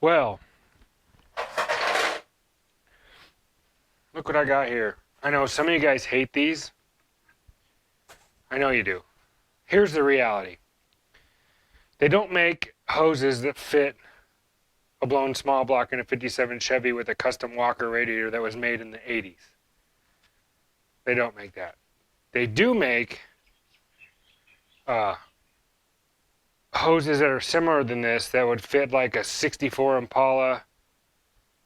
Well, look what I got here. I know some of you guys hate these. I know you do. Here's the reality. They don't make hoses that fit a blown small block in a 57 Chevy with a custom Walker radiator that was made in the 80s. They don't make that. They do make hoses that are similar than this that would fit like a 64 Impala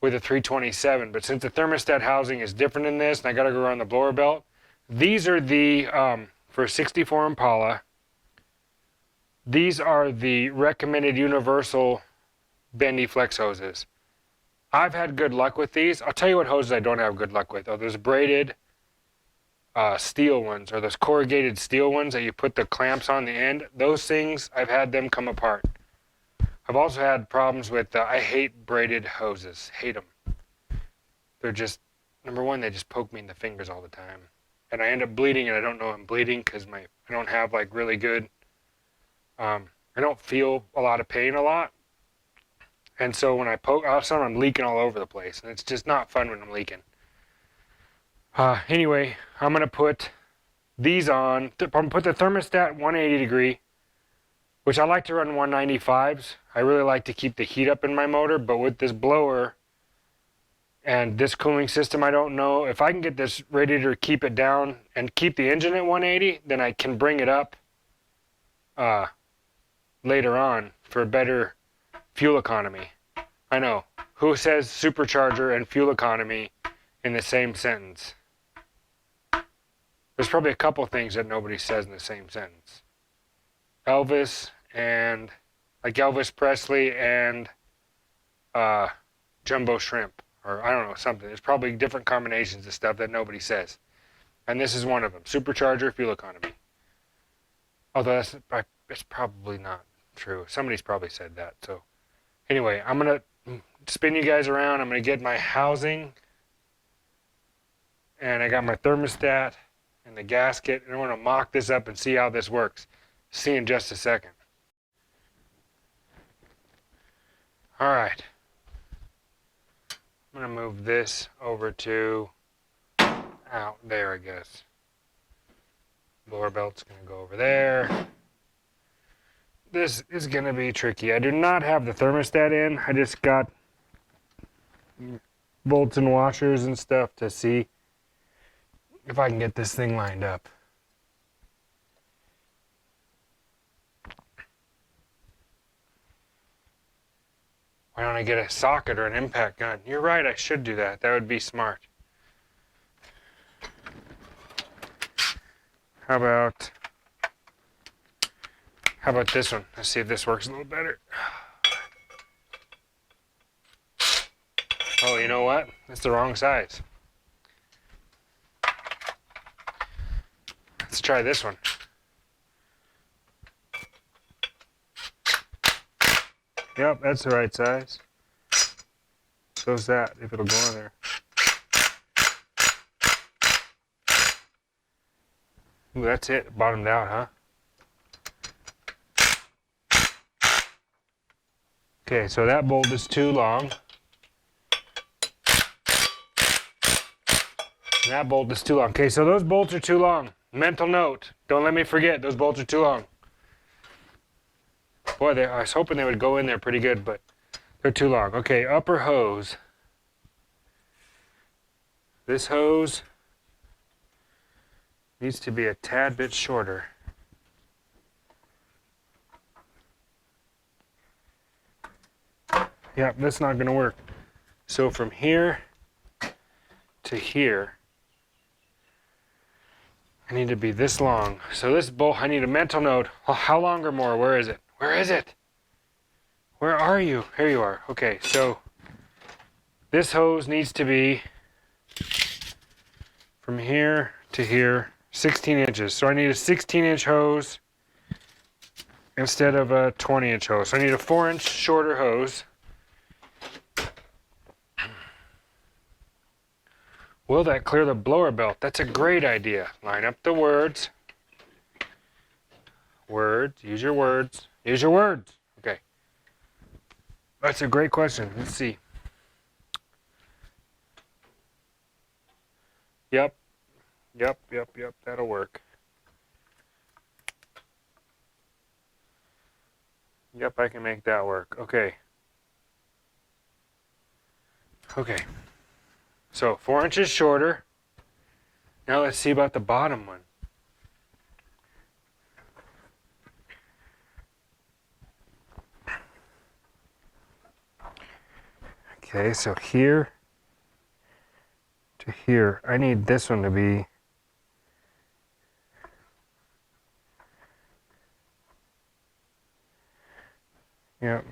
with a 327. But since the thermostat housing is different than this, and I got to go around the blower belt, these are the, for a 64 Impala, these are the recommended universal bendy flex hoses. I've had good luck with these. I'll tell you what hoses I don't have good luck with. Oh, there's braided steel ones, or those corrugated steel ones that you put the clamps on the end. Those things, I've had them come apart. I've also had problems with, I hate braided hoses. Hate them. They're just, number one, they just poke me in the fingers all the time. And I end up bleeding, and I don't know I'm bleeding because I don't have like really good, I don't feel a lot of pain a lot. And so when I poke, all of a sudden I'm leaking all over the place. And it's just not fun when I'm leaking. Anyway, I'm going to put these on. I'm going to put the thermostat 180 degree, which I like to run 195s. I really like to keep the heat up in my motor, but with this blower and this cooling system, I don't know. If I can get this radiator to keep it down and keep the engine at 180, then I can bring it up later on for better fuel economy. I know. Who says supercharger and fuel economy in the same sentence? There's probably a couple things that nobody says in the same sentence. Elvis and, like Elvis Presley and Jumbo Shrimp, or I don't know, something. There's probably different combinations of stuff that nobody says. And this is one of them. Supercharger, fuel economy. Although that's probably not true. Somebody's probably said that. So anyway, I'm going to spin you guys around. I'm going to get my housing. And I got my thermostat and the gasket, and I want to mock this up and see how this works. See you in just a second. All right. I'm going to move this over to out there, I guess. Blower belt's going to go over there. This is going to be tricky. I do not have the thermostat in. I just got bolts and washers and stuff to see if I can get this thing lined up. Why don't I get a socket or an impact gun? You're right, I should do that. That would be smart. How about this one? Let's see if this works a little better. Oh, you know what? That's the wrong size. Let's try this one. Yep, that's the right size. So's that, if it'll go in there. Ooh, that's it. Bottomed out, huh? Okay, so that bolt is too long. That bolt is too long. Okay, so those bolts are too long. Mental note. Don't let me forget, those bolts are too long. Boy, I was hoping they would go in there pretty good, but they're too long. Okay, upper hose. This hose needs to be a tad bit shorter. Yep, that's not going to work. So from here to here, I need to be this long. So this bolt, I need a mental note. Oh, how long or more? Where is it? Where is it? Where are you? Here you are. Okay, so this hose needs to be from here to here, 16 inches. So I need a 16-inch hose instead of a 20-inch hose. So I need a 4-inch shorter hose. Will that clear the blower belt? That's a great idea. Line up the words. Words. Use your words. Use your words. Okay. That's a great question. Let's see. Yep. That'll work. Yep, I can make that work. Okay. Okay. So 4 inches shorter. Now let's see about the bottom one. Okay, so here to here, I need this one to be yep.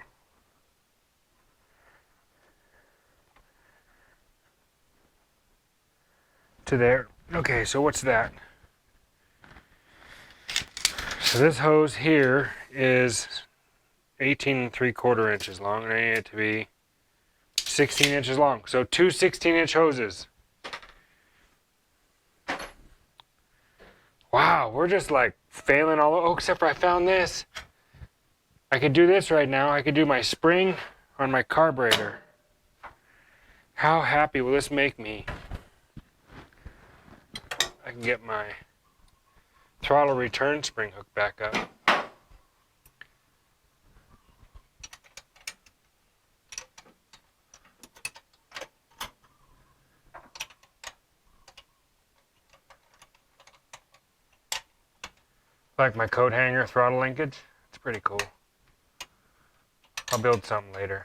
To there. Okay, so what's that? So this hose here is 18 3/4 inches long, and I need it to be 16 inches long. So 2 16-inch hoses. Wow, we're just like failing all over. Oh, except for I found this. I could do this right now. I could do my spring on my carburetor. How happy will this make me? I can get my throttle return spring hooked back up. Like my coat hanger throttle linkage. It's pretty cool. I'll build something later.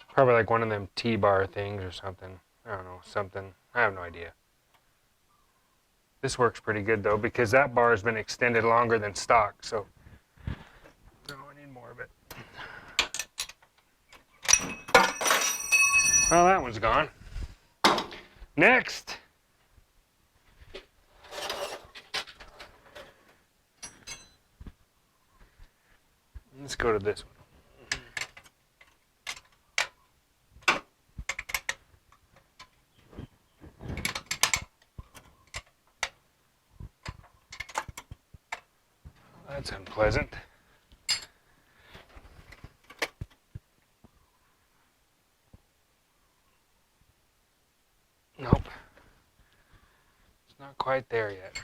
Probably like one of them T-bar things or something. I don't know, something. I have no idea. This works pretty good though, because that bar has been extended longer than stock, so. No, I need more of it. Well, that one's gone. Next. Let's go to this one. That's unpleasant. Nope. It's not quite there yet.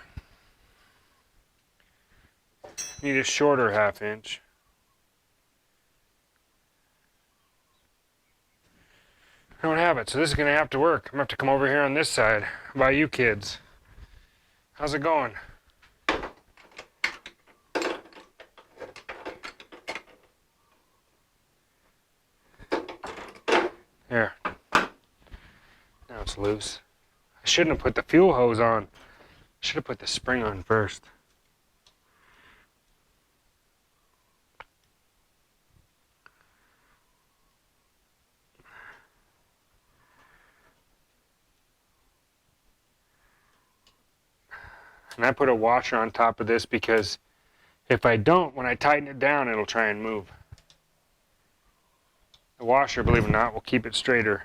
Need a shorter 1/2 inch. I don't have it, so this is gonna have to work. I'm gonna have to come over here on this side by you kids. How's it going? There. Now it's loose. I shouldn't have put the fuel hose on. I should have put the spring on first. And I put a washer on top of this because if I don't, when I tighten it down, it'll try and move. The washer, believe it or not, will keep it straighter.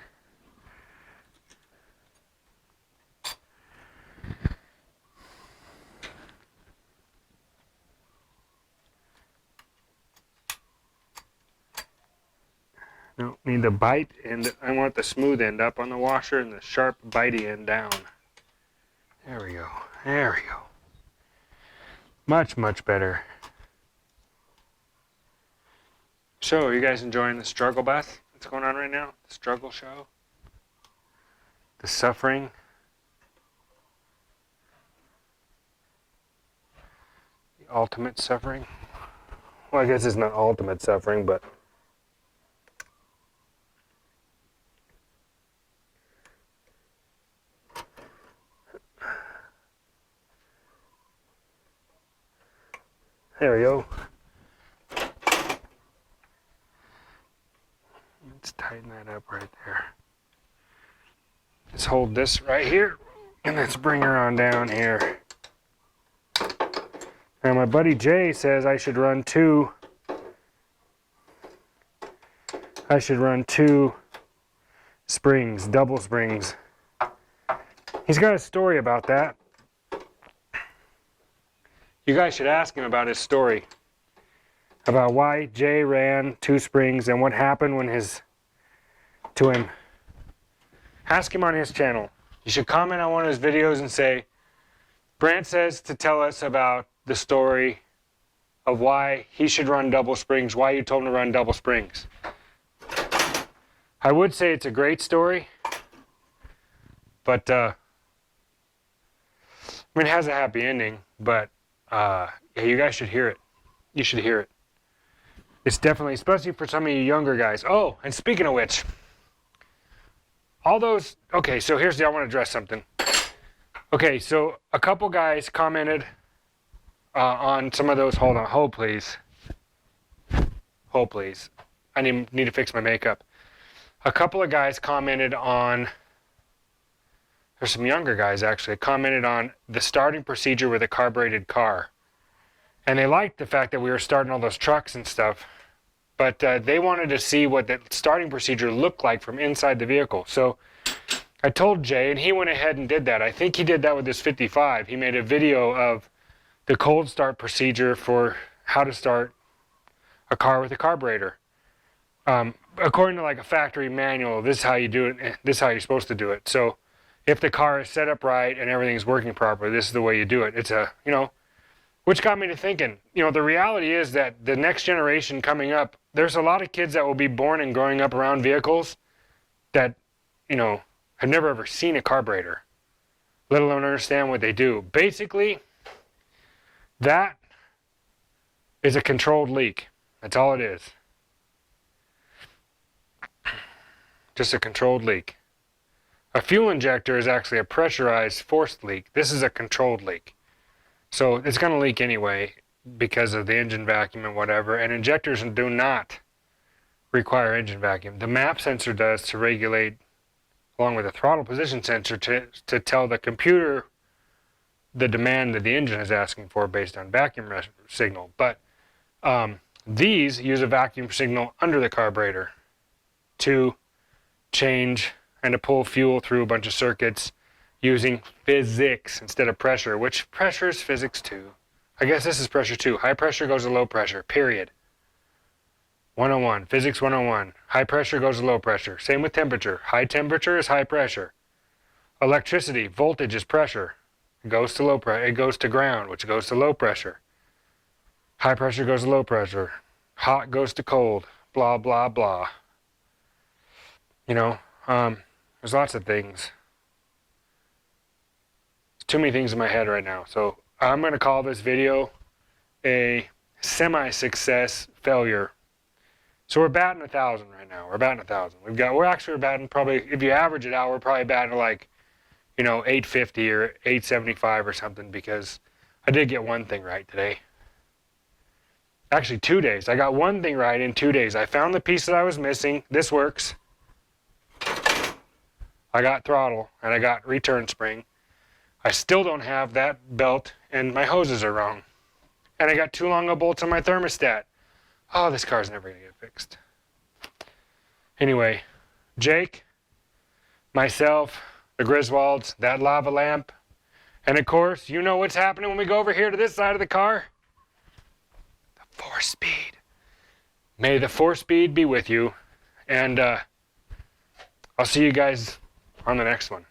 No, need the bite end. I want the smooth end up on the washer and the sharp bitey end down. There we go. There we go. Much, much better. So, are you guys enjoying the struggle bath that's going on right now? The struggle show? The suffering? The ultimate suffering? Well, I guess it's not ultimate suffering, but there we go. Let's tighten that up right there. Let's hold this right here, and let's bring her on down here. Now my buddy Jay says I should run two springs, double springs. He's got a story about that. You guys should ask him about his story. About why Jay ran 2 springs and what happened when to him. Ask him on his channel. You should comment on one of his videos and say, Brant says to tell us about the story of why he should run double springs, why you told him to run double springs. I would say it's a great story, but I mean, it has a happy ending, but yeah, you guys should hear it. You should hear it. It's definitely, especially for some of you younger guys. Oh, and speaking of which, all those, okay, so here's the, I want to address something. Okay, so a couple guys commented on some of those, hold on, hold please. Hold please. I need to fix my makeup. A couple of guys commented on, there's some younger guys actually, commented on the starting procedure with a carbureted car. And they liked the fact that we were starting all those trucks and stuff. But they wanted to see what the starting procedure looked like from inside the vehicle. So I told Jay, and he went ahead and did that. I think he did that with his 55. He made a video of the cold start procedure for how to start a car with a carburetor. According to like a factory manual, this is how you do it. This is how you're supposed to do it. So if the car is set up right and everything's working properly, this is the way you do it. It's a, you know, which got me to thinking, you know, the reality is that the next generation coming up, there's a lot of kids that will be born and growing up around vehicles that, you know, have never ever seen a carburetor, let alone understand what they do. Basically, that is a controlled leak. That's all it is. Just a controlled leak. A fuel injector is actually a pressurized forced leak. This is a controlled leak. So it's going to leak anyway because of the engine vacuum and whatever. And injectors do not require engine vacuum. The map sensor does to regulate, along with the throttle position sensor, to tell the computer the demand that the engine is asking for based on vacuum signal. But these use a vacuum signal under the carburetor to change and to pull fuel through a bunch of circuits using physics instead of pressure, which pressure is physics too. I guess this is pressure too. High pressure goes to low pressure, period. 101, physics 101. High pressure goes to low pressure. Same with temperature. High temperature is high pressure. Electricity, voltage is pressure. It goes to low pressure. It goes to ground, which goes to low pressure. High pressure goes to low pressure. Hot goes to cold. Blah, blah, blah. You know, there's lots of things. Too many things in my head right now. So I'm going to call this video a semi-success failure. So we're batting 1,000 right now. We're batting 1,000. We're batting probably, if you average it out, we're probably batting like, you know, 850 or 875 or something, because I did get one thing right today. Actually 2 days. I got one thing right in 2 days. I found the piece that I was missing. This works. I got throttle and I got return spring. I still don't have that belt and my hoses are wrong. And I got too long of bolts on my thermostat. Oh, this car's never going to get fixed. Anyway, Jake, myself, the Griswolds, that lava lamp, and of course, you know what's happening when we go over here to this side of the car? The 4-speed. May the 4-speed be with you. And I'll see you guys on the next one.